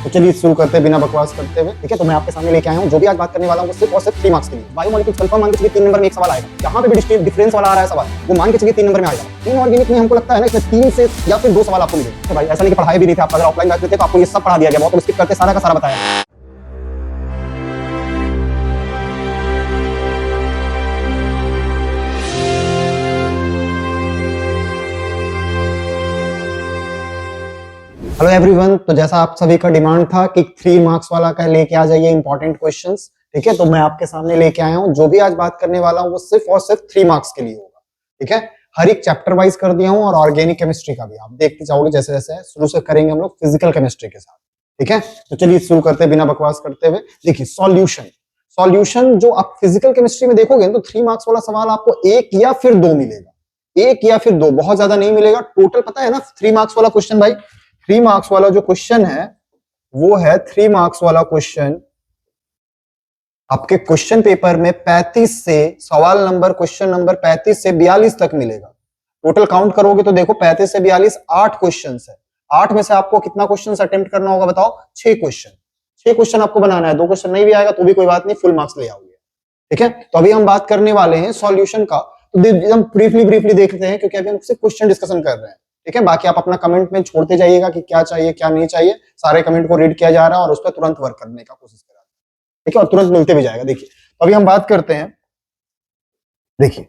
तो चलिए शुरू करते हैं बिना बकवास करते हुए। ठीक है, तो मैं आपके सामने लेके आया हूँ, जो भी आज बात करने वाला हूँ वो सिर्फ और सिर्फ 3 मार्क्स के लिए। बायोमोलिक्यूल्स कंफर्म मान के चलिए 3 नंबर में एक सवाल आएगा, जहां पे भी डिफरेंस वाला आ रहा है सवाल, वो मान के चलिए 3 नंबर में आएगा। इनऑर्गेनिक में हमको लगता है ना इसमें 3 से या फिर 2 सवाल आपको मिलेंगे। तो भाई ऐसा नहीं कि पढ़ाई भी नहीं थे, आप अगर ऑफलाइन बैठते थे तो आपको ये सब पढ़ा दिया गया, बहुत स्किप करते सारा का सारा बताया। हेलो एवरीवन, तो जैसा आप सभी का डिमांड था कि 3 मार्क्स वाला का लेके आ जाइए इंपॉर्टेंट क्वेश्चंस। ठीक है, तो मैं आपके सामने लेके आया हूं, जो भी आज बात करने वाला हूं वो सिर्फ और सिर्फ 3 मार्क्स के लिए होगा। ठीक है, हर एक चैप्टर वाइज कर दिया हूं और ऑर्गेनिक केमिस्ट्री का भी आप देखते जाओगे जैसे जैसे। शुरू से करेंगे हम लोग फिजिकल केमिस्ट्री के साथ। ठीक है, तो चलिए शुरू करते हैं बिना बकवास करते हुए। देखिए सॉल्यूशन जो आप फिजिकल केमिस्ट्री में देखोगे तो 3 मार्क्स वाला सवाल आपको 1 या फिर 2 मिलेगा, 1 या फिर 2, बहुत ज्यादा नहीं मिलेगा। टोटल पता है ना 3 मार्क्स वाला क्वेश्चन, भाई 3 मार्क्स वाला जो क्वेश्चन है वो है 3 मार्क्स वाला क्वेश्चन आपके क्वेश्चन पेपर में 35 से सवाल नंबर क्वेश्चन नंबर 35 से 42 तक मिलेगा। टोटल काउंट करोगे तो देखो 35 से 42 8 क्वेश्चंस है। 8 में से आपको कितना क्वेश्चंस अटेम्प्ट करना होगा बताओ? 6 क्वेश्चन। 6 क्वेश्चन आपको बनाना है। 2 क्वेश्चन नहीं भी आएगा तो भी कोई बात नहीं, फुल मार्क्स ले आओगे। ठीक है, तो अभी हम बात करने वाले हैं सॉल्यूशन का। तो हम ब्रीफली देखते हैं, क्योंकि अभी हम सिर्फ क्वेश्चन डिस्कशन कर रहे हैं। ठीक है, बाकी आप अपना कमेंट में छोड़ते जाइएगा कि क्या चाहिए क्या नहीं चाहिए। सारे कमेंट को रीड किया जा रहा है और उस पर तुरंत वर्क करने का कोशिश करा। ठीक है, और तुरंत मिलते भी जाएगा। देखिए तो अभी हम बात करते हैं। देखिए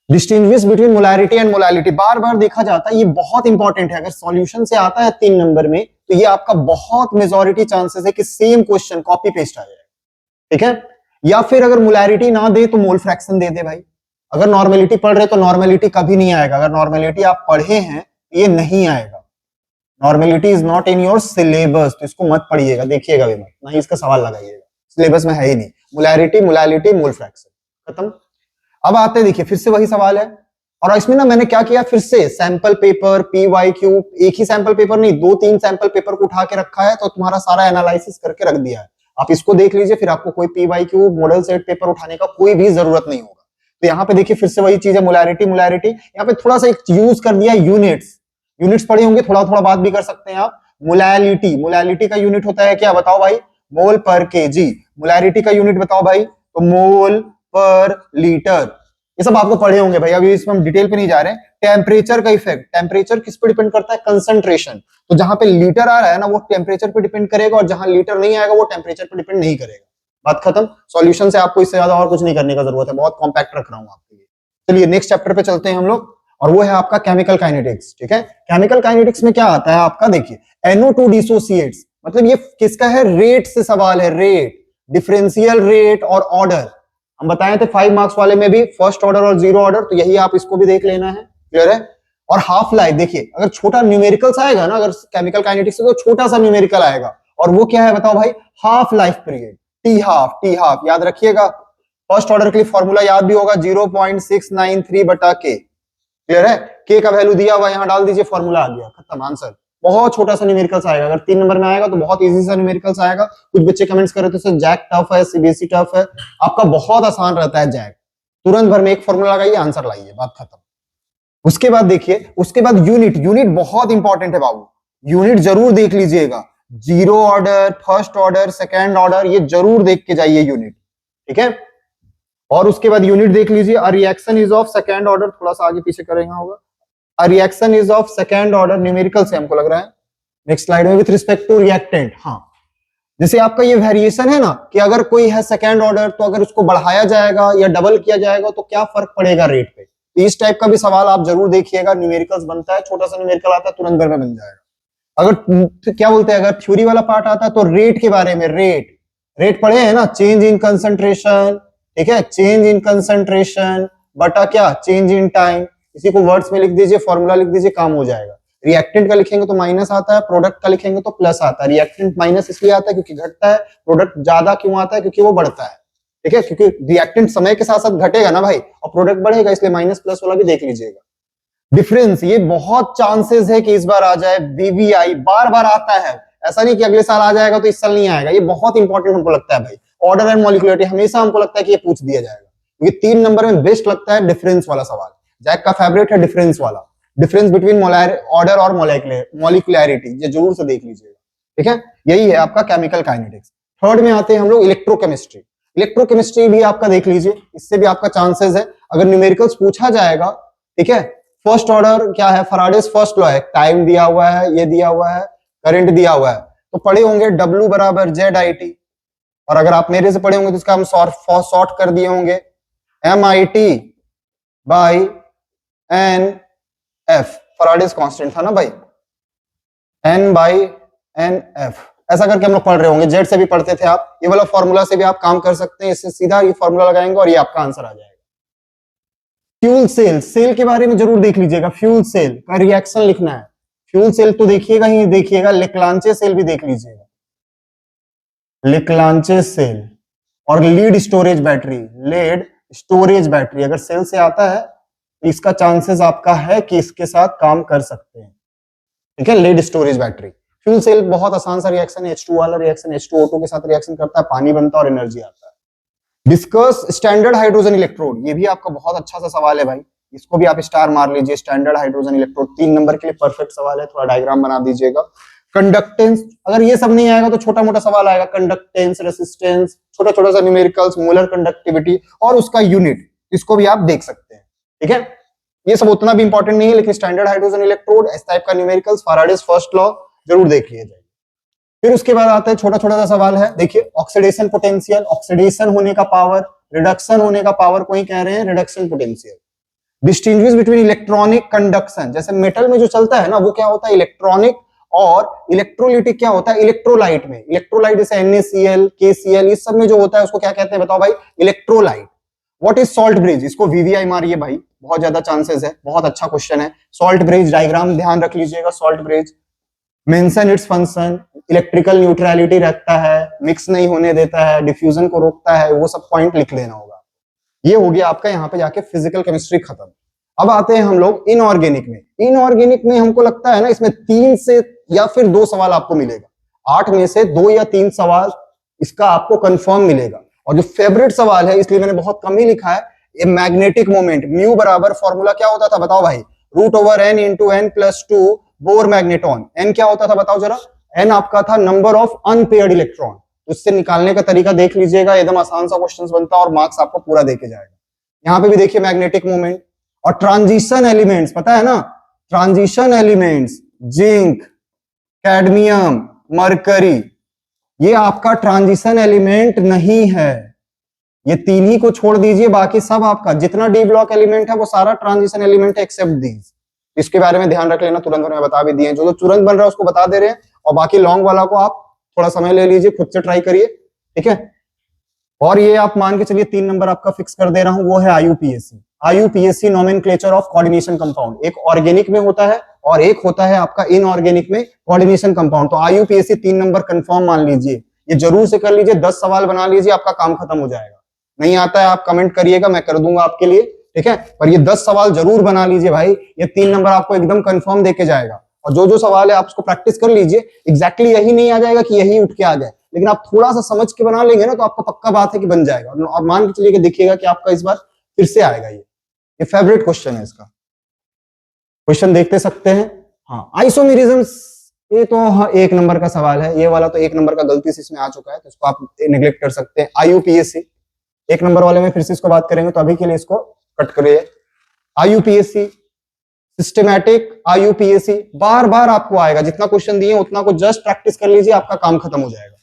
distinguish between molarity and molality, बार बार देखा जाता है, ये बहुत इंपॉर्टेंट है। अगर सॉल्यूशन से आता है 3 नंबर में तो ये आपका बहुत मेजॉरिटी चांसेस है कि सेम क्वेश्चन कॉपी पेस्ट आ जाएगा। ठीक है, या फिर अगर मोलैरिटी ना दे तो मोल फ्रैक्शन दे दे। भाई अगर नॉर्मेलिटी पढ़ रहे तो नॉर्मेलिटी कभी नहीं आएगा। अगर नॉर्मेलिटी आप पढ़े हैं ये नहीं आएगा। Normality is not in your syllabus, तो इसको मत पढ़िएगा, देखिएगा भी मत, नहीं इसका सवाल लगाइएगा, सिलेबस में है ही नहीं। मोलैरिटी मोलैलिटी मोल फ्रैक्शन खत्म। अब आते हैं, देखिए फिर से वही सवाल है। और इसमें ना मैंने क्या किया, फिर से सैंपल पेपर PYQ, एक ही सैंपल पेपर नहीं 2-3 सैंपल पेपर को उठा के रखा है, तो तुम्हारा सारा एनालिसिस करके रख दिया है। आप इसको देख लीजिए, फिर आपको कोई PYQ मॉडल सेट पेपर उठाने का कोई भी जरूरत नहीं होगा। तो यहाँ पे देखिए फिर से वही चीज है, मोलैरिटी यहाँ पे थोड़ा सा एक यूज कर दिया यूनिट्स पढ़े होंगे, थोड़ा थोड़ा बात भी कर सकते हैं आप। मोलैलिटी का यूनिट होता है क्या बताओ भाई? मोल पर केजी। मोलैरिटी का यूनिट बताओ भाई? तो मोल पर लीटर। ये सब आपको पढ़े होंगे भाई, अभी इसमें हम डिटेल पे नहीं जा रहे हैं। टेम्परेचर का इफेक्ट, टेम्परेचर किस पे डिपेंड करता है? कंसंट्रेशन। तो जहां पे लीटर आ रहा है ना वो टेम्परेचर पे डिपेंड करेगा, और जहां लीटर नहीं आएगा वो टेम्परेचर पे डिपेंड नहीं करेगा। बात खत्म। सॉल्यूशन से आपको इससे ज्यादा और कुछ नहीं करने का जरूरत है, बहुत कॉम्पैक्ट रख रहा हूं आपके लिए। चलिए नेक्स्ट चैप्टर पे चलते हैं हम लोग, और वो है आपका केमिकल काइनेटिक्स। ठीक है, केमिकल काइनेटिक्स में क्या आता है आपका? देखिए NO2 डिसोसिएट्स, मतलब ये किसका है? रेट से सवाल है, रेट, डिफरेंशियल रेट और ऑर्डर। हम बताए थे 5 मार्क्स वाले में भी फर्स्ट ऑर्डर और जीरो ऑर्डर, तो यही आप इसको भी देख लेना है। क्लियर है? और हाफ लाइफ, देखिए अगर छोटा न्यूमेरिकल्स आएगा ना, अगर केमिकल काइनेटिक्स तो छोटा सा न्यूमेरिकल आएगा, और वो क्या है बताओ भाई? Half life period, T half याद रखिएगा। फर्स्ट ऑर्डर के लिए फॉर्मूला याद भी होगा, 0.693/K। क्लियर है? K का वैल्यू दिया हुआ, यहां डाल दीजिए, फॉर्मूला आ गया, खत्म आंसर। बहुत छोटा सा न्यूमेरिकल्स आएगा, अगर 3 नंबर में आएगा तो बहुत इजी सा न्यूमेरिकल्स आएगा। कुछ बच्चे कमेंट्स कर रहे थे सर जैक टफ है, CBSE टफ है। आपका बहुत आसान रहता है जैक, तुरंत भर में एक फॉर्मूला लगाइए, आंसर लाइए, बात खत्म। उसके बाद देखिए, उसके बाद यूनिट बहुत इंपॉर्टेंट है बाबू, यूनिट जरूर देख लीजिएगा। Zero order, first order, second order, ये जरूर देख के जाइए यूनिट। ठीक है, और उसके बाद यूनिट देख लीजिए। A reaction is of second order, थोड़ा सा आगे पीछे करेंगे होगा। A reaction is of second order, numerical से हमको लग रहा है। नेक्स्ट स्लाइड में विथ रिस्पेक्ट टू रिएक्टेंट। हाँ, जैसे आपका ये वेरिएशन है ना कि अगर कोई है सेकेंड ऑर्डर तो अगर उसको बढ़ाया जाएगा या डबल किया जाएगा तो क्या फर्क पड़ेगा रेट पे। तो इस टाइप का भी सवाल आप जरूर देखिएगा। न्यूमेरिकल्स बनता है, छोटा सा न्यूमेरिकल आता है, तुरंत भर में बन जाएगा। अगर क्या बोलते हैं, अगर थ्योरी वाला पार्ट आता है तो रेट के बारे में, रेट पढ़े हैं ना, चेंज इन कंसंट्रेशन। ठीक है, चेंज इन कंसंट्रेशन बटा क्या? Change in time. इसी को वर्ड्स में लिख दीजिए, फॉर्मूला लिख दीजिए, काम हो जाएगा। रिएक्टेंट का लिखेंगे तो माइनस आता है, प्रोडक्ट का लिखेंगे तो प्लस आता है। रिएक्टेंट माइनस इसलिए आता है क्योंकि घटता है, प्रोडक्ट ज्यादा क्यों आता है? क्योंकि वो बढ़ता है। ठीक है, क्योंकि रिएक्टेंट समय के साथ साथ घटेगा ना भाई, और प्रोडक्ट बढ़ेगा, इसलिए माइनस प्लस वाला भी देख लीजिएगा। डिफरेंस, ये बहुत चांसेस है कि इस बार आ जाए। BVI बार बार आता है, ऐसा नहीं कि अगले साल आ जाएगा तो इस साल नहीं आएगा। ये बहुत इंपॉर्टेंट हमको लगता है भाई। ऑर्डर एंड मॉलिक्यूलरिटी हमेशा हमको लगता है कि ये पूछ दिया जाएगा, क्योंकि 3 नंबर में बेस्ट लगता है डिफरेंस वाला सवाल। जैक का फेवरेट है डिफरेंस वाला, डिफरेंस बिटवीन ऑर्डर और मॉलिक्यूलरिटी, ये जरूर से देख लीजिएगा। ठीक है, यही है आपका केमिकल काइनेटिक्स। थर्ड में आते हैं हम लोग इलेक्ट्रोकेमिस्ट्री। इलेक्ट्रोकेमिस्ट्री भी आपका देख लीजिए, इससे भी आपका चांसेस है अगर न्यूमेरिकल्स पूछा जाएगा। ठीक है, फर्स्ट ऑर्डर क्या है, फैराडेज फर्स्ट लॉ है, टाइम दिया हुआ है, ये दिया हुआ है, करंट दिया हुआ है, तो पढ़े होंगे W बराबर ZIT, और अगर आप मेरे से पढ़े होंगे तो इसका हम शॉर्ट कर दिए होंगे MIT by NF, Faraday's constant था ना भाई, N/NF, ऐसा करके हम लोग पढ़ रहे होंगे, जेड से भी पढ़ते थे आप, ये वाला फॉर्मूला से भी आप काम कर सकते हैं, इससे सीधा ये फॉर्मूला लगाएंगे और ये आपका आंसर आ जाएगा। फ्यूल सेल, सेल के बारे में जरूर देख लीजिएगा, फ्यूल सेल का रिएक्शन लिखना है। फ्यूल सेल तो देखिएगा ही देखिएगा, लेक्लांचे सेल भी देख लीजिएगा, लेक्लांचे सेल, और lead storage battery, lead storage battery अगर सेल से आता है तो इसका चांसेस आपका है कि इसके साथ काम कर सकते हैं। ठीक है, lead storage battery. Fuel cell बहुत आसान सा रिएक्शन है, H2 वाला रिएक्शन, H2O2 के साथ रिएक्शन करता है, पानी बनता है और एनर्जी आता है। डिस्कस स्टैंडर्ड हाइड्रोजन इलेक्ट्रोड, ये भी आपका बहुत अच्छा सा सवाल है भाई, इसको भी आप स्टार मार लीजिए। स्टैंडर्ड हाइड्रोजन इलेक्ट्रोड 3 नंबर के लिए परफेक्ट सवाल है, थोड़ा डायग्राम बना दीजिएगा। कंडक्टेंस, अगर ये सब नहीं आएगा तो छोटा मोटा सवाल आएगा, कंडक्टेंस, रेसिस्टेंस, छोटा छोटा सा न्यूमेरिकल्स, मोलर कंडक्टिविटी और उसका यूनिट, इसको भी आप देख सकते हैं। ठीक है, ये सब उतना भी इंपॉर्टेंट नहीं है, लेकिन स्टैंडर्ड हाइड्रोजन इलेक्ट्रोड, इस टाइप का न्यूमेरिकल्स, फैराडेज फर्स्ट लॉ जरूर देख लिया जाए। फिर उसके बाद आता है छोटा छोटा सा सवाल है, देखिए ऑक्सीडेशन पोटेंशियल, ऑक्सीडेशन होने का पावर, रिडक्शन होने का पावर को ही कह रहे हैं reduction potential. Distinguish between electronic conduction, जैसे मेटल में जो चलता है ना वो क्या होता है इलेक्ट्रॉनिक, और इलेक्ट्रोलिटिक क्या होता है इलेक्ट्रोलाइट में। इलेक्ट्रोलाइट जैसे NaCl, KCl, इस सब में जो होता है उसको क्या कहते हैं बताओ भाई, electrolyte. What is salt bridge, इसको VVI मारिए भाई, बहुत ज्यादा चांसेस है, बहुत अच्छा क्वेश्चन है। सॉल्ट ब्रिज डायग्राम ध्यान रख लीजिएगा, salt bridge mention its function, electrical neutrality रखता है, मिक्स नहीं होने देता है, डिफ्यूजन को रोकता है, वो सब पॉइंट लिख लेना होगा। ये हो गया आपका यहाँ पे जाके फिजिकल केमिस्ट्री खत्म। अब आते हैं हम लोग इनऑर्गेनिक में। इनऑर्गेनिक में हमको लगता है ना इसमें 3 से या फिर 2 सवाल आपको मिलेगा, 8 में से 2 या 3 सवाल इसका आपको कंफर्म मिलेगा। और जो फेवरेट सवाल है इसलिए मैंने बहुत कम ही लिखा है, ये मैग्नेटिक मोमेंट, म्यू बराबर फॉर्मूला क्या होता था बताओ भाई, √n × n+2 bore magneton. n क्या होता था बताओ जरा, n आपका था नंबर ऑफ अनपेयर्ड इलेक्ट्रॉन। उससे निकालने का तरीका देख लीजिएगा, एकदम आसान सा क्वेश्चन बनता है और मार्क्स आपको पूरा देके जाएगा। यहाँ पे भी देखिए मैग्नेटिक मोमेंट और ट्रांजिशन एलिमेंट्स, पता है ना transition elements, zinc, cadmium, mercury, ये आपका ट्रांजिशन एलिमेंट नहीं है। ये 3 ही को छोड़ दीजिए, बाकी सब आपका जितना डी ब्लॉक एलिमेंट है वो सारा ट्रांजिशन एलिमेंट है एक्सेप्ट दीज। इसके बारे में ध्यान रख लेना, तुरंत में बता भी दिए, जो तुरंत बन रहा है उसको बता दे रहे हैं, और बाकी लॉन्ग वाला को आप थोड़ा समय ले लीजिए, खुद से ट्राई करिए। ठीक है, और ये आप मान के चलिए 3 नंबर आपका फिक्स कर दे रहा हूं, वो है IUPAC। IUPAC nomenclature of coordination compound, एक ऑर्गेनिक में होता है और एक होता है आपका इनऑर्गेनिक में कोऑर्डिनेशन कंपाउंड। तो IUPAC 3 नंबर कंफर्म मान लीजिए, ये जरूर से कर लीजिए, 10 सवाल बना लीजिए, आपका काम खत्म हो जाएगा। नहीं आता है आप कमेंट करिएगा, मैं कर दूंगा आपके लिए। ठीक है, पर ये 10 सवाल जरूर बना लीजिए भाई, ये 3 नंबर आपको एकदम कंफर्म देके जाएगा। और जो जो सवाल है आप उसको प्रैक्टिस कर लीजिए, एग्जैक्टली यही नहीं आ जाएगा कि यही उठ के आ जाए, लेकिन आप थोड़ा सा समझ के बना लेंगे ना तो आपको पक्का बात है कि बन जाएगा। और मान के चलिए कि देखिएगा कि आपका इस बार फिर से आएगा। ये फेवरेट क्वेश्चन है इसका, क्वेश्चन देखते सकते हैं। हाँ, आइसोमेरिज्म्स, ये तो हाँ 1 नंबर का सवाल है, ये वाला तो 1 नंबर का गलती से इसमें आ चुका है, तो इसको आप नेग्लेक्ट कर सकते हैं। IUPAC 1 नंबर वाले में फिर से इसको बात करेंगे, तो अभी के लिए इसको कट करिए। IUPAC सिस्टमैटिक, IUPAC बार बार आपको आएगा, जितना क्वेश्चन दिए उतना को जस्ट प्रैक्टिस कर लीजिए, आपका काम खत्म हो जाएगा।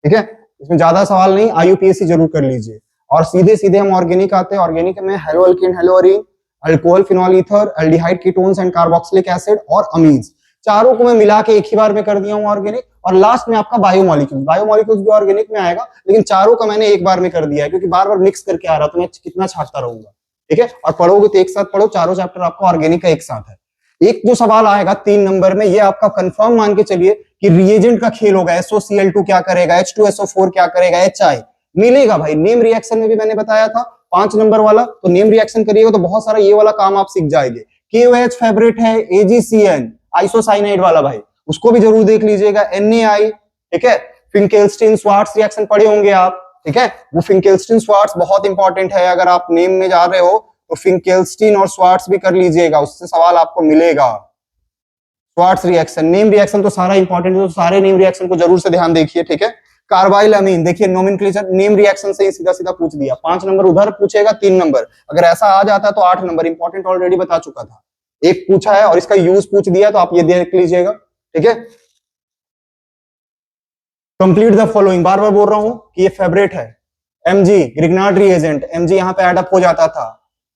ठीक है, इसमें ज्यादा सवाल नहीं, IUPAC जरूर कर लीजिए। और सीधे सीधे हम ऑर्गेनिक आते हैं। ऑर्गेनिक में hello alkyne, hello Areen, alcohol, phenol ether, aldehyde ketones and carboxylic acid और अमीन्स, चारों को मैं मिला के एक ही बार में कर दिया हूं ऑर्गेनिक। और लास्ट में आपका बायोमोलिक्यूल्स, बायोमोलिक्यूल्स भी ऑर्गेनिक में आएगा, लेकिन चारों का मैंने एक बार में कर दिया है क्योंकि बार बार मिक्स करके आ रहा था, मैं कितना छाटता रहूंगा। ठीक है, और पढ़ोगे तो एक साथ पढ़ो, चारों चैप्टर आपका ऑर्गेनिक का एक साथ है। एक जो सवाल आएगा 3 नंबर में, ये आपका कंफर्म मान के चलिए कि रिएजेंट का खेल होगा, SOCl2 क्या करेगा, H2SO4 क्या करेगा, HI मिलेगा भाई। नेम रिएक्शन में भी मैंने बताया था 5 नंबर वाला, तो नेम रिएक्शन करिएगा तो बहुत सारा ये वाला काम आप सीख जाएंगे। KOH फेवरेट है, AgCN आइसोसाइनाइड वाला भाई, उसको भी जरूर देख लीजिएगा। NaI, ठीक है, फिंकेल्स्टीन स्वार्ट्स रिएक्शन पढ़े होंगे आप। ठीक है, वो फिंकेल्स्टीन स्वार्ट्स बहुत इंपॉर्टेंट है, अगर आप नेम में जा रहे हो तो फिंकेल्स्टीन और स्वार्ट्स भी कर लीजिएगा, उससे सवाल आपको मिलेगा। श्वार्ट्ज रिएक्शन, नेम रिएक्शन तो सारा इंपॉर्टेंट है, तो सारे नेम रिएक्शन को जरूर से ध्यान देखिए, ठीक है। कार्बाइल अमीन, देखिए नोमेनक्लेचर नेम रिएक्शन से ही सीधा सीधा पूछ दिया, 5 नंबर उधर पूछेगा, 3 नंबर, अगर ऐसा आ जाता तो 8 नंबर, इंपॉर्टेंट ऑलरेडी बता चुका था। एक पूछा है और इसका यूज पूछ दिया, तो आप ये देख लीजिएगा, ठीक है। कंप्लीट द फॉलोइंग, बार बार बोल रहा हूं कि ये फेवरेट है। Mg ग्रिग्नार्ड रिएजेंट, Mg यहाँ पे एडअप हो जाता था।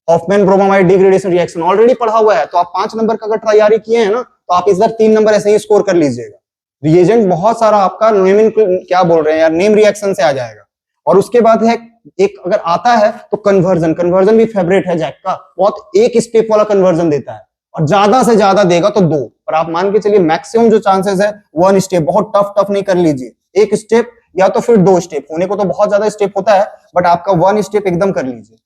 Hoffmann bromide degradation reaction already पढ़ा हुआ है, तो आप 5 नंबर का अगर तैयारी किए हैं ना, तो आप इस बार 3 नंबर ऐसे ही स्कोर कर लीजिएगा। रिएजेंट बहुत सारा आपका क्या बोल रहे हैं यार, नेम रिएक्शन से आ जाएगा। और उसके बाद है एक, अगर आता है तो कन्वर्जन, कन्वर्जन भी फेवरेट है जैक का, बहुत एक स्टेप वाला कन्वर्जन देता है, और ज्यादा से ज्यादा देगा तो 2, पर आप मान के चलिए मैक्सिमम जो चांसेस है 1 स्टेप, बहुत टफ नहीं कर लीजिए, 1 स्टेप या तो फिर 2 स्टेप, होने को तो बहुत ज्यादा स्टेप होता है, बट आपका 1 स्टेप एकदम कर लीजिए,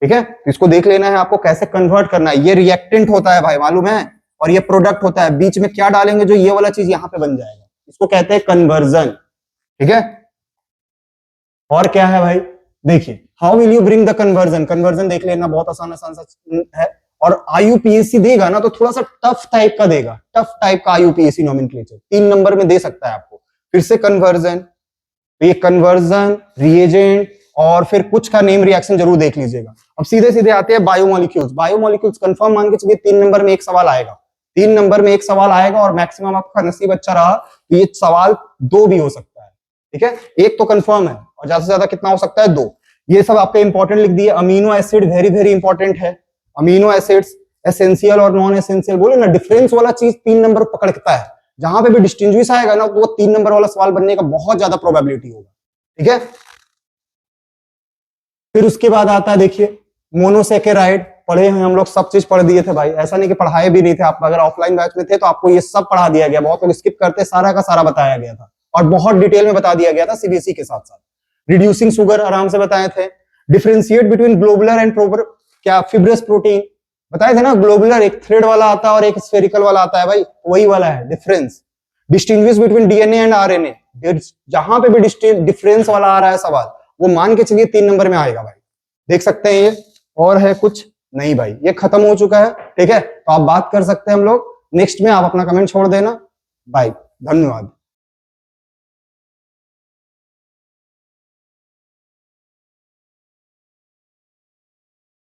ठीक है। इसको देख लेना है आपको कैसे कन्वर्ट करना है। ये रिएक्टेंट होता है भाई, मालूम है, और ये प्रोडक्ट होता है, बीच में क्या डालेंगे जो ये वाला चीज यहां पे बन जाएगा, इसको कहते हैं कन्वर्जन, ठीक है। और क्या है भाई, देखिए how will you bring the conversion, conversion देख लेना, बहुत आसान है। और आईयूपीएससी देगा ना तो थोड़ा सा टफ टाइप का देगा, टफ टाइप का आईयूपीएससी नोमेनक्लेचर 3 नंबर में दे सकता है आपको। फिर से कन्वर्जन, तो ये कन्वर्जन, रिएजेंट और फिर कुछ का नेम रिएक्शन जरूर देख लीजिएगा। अब सीधे सीधे आते हैं बायोमोलिक्यूल्स, बायोमोलिक्यूल्स कंफर्म मान के चलिए 3 नंबर में एक सवाल आएगा, 3 नंबर में एक सवाल आएगा, और मैक्सिमम आपका नसीब अच्छा रहा तो ये सवाल 2 भी हो सकता है, ठीक है। एक तो कंफर्म है, और ज्यादा से ज्यादा कितना हो सकता है, 2। ये सब आपके इंपॉर्टेंट लिख दिए। Amino acid very very important है, अमीनो एसिड्स एसेंशियल और नॉन एसेंशियल, बोले ना डिफरेंस वाला चीज 3 नंबर पकड़ता है, जहां पे भी डिस्टिंग्विश आएगा ना तो वो 3 नंबर वाला सवाल बनने का बहुत ज्यादा प्रोबेबिलिटी होगा, ठीक है। फिर उसके बाद आता है देखिए मोनोसेकेराइड, पढ़े हैं हम लोग, सब चीज पढ़ दिए थे भाई, ऐसा नहीं कि पढ़ाए भी नहीं थे। आप अगर ऑफलाइन बैच में थे तो आपको ये सब पढ़ा दिया गया, बहुत लोग स्किप करते, सारा का सारा बताया गया था, और बहुत डिटेल में बता दिया गया था सीबीएसई के साथ साथ। रिड्यूसिंग शुगर आराम से बताए थे। डिफरेंशिएट बिटवीन ग्लोबुलर एंड प्रोबर, क्या फिब्रस प्रोटीन बताए थे ना, ग्लोबुलर एक थ्रेड वाला आता है और एक स्फेरिकल वाला आता है भाई, वही वाला है difference. Distinguish between DNA and RNA, जहां पे भी डिफरेंस वाला आ रहा है सवाल, वो मान के चलिए 3 नंबर में आएगा भाई, देख सकते हैं ये। और है कुछ नहीं भाई, ये खत्म हो चुका है, ठीक है। तो आप बात कर सकते हैं हम लोग नेक्स्ट में, आप अपना कमेंट छोड़ देना, बाय, धन्यवाद।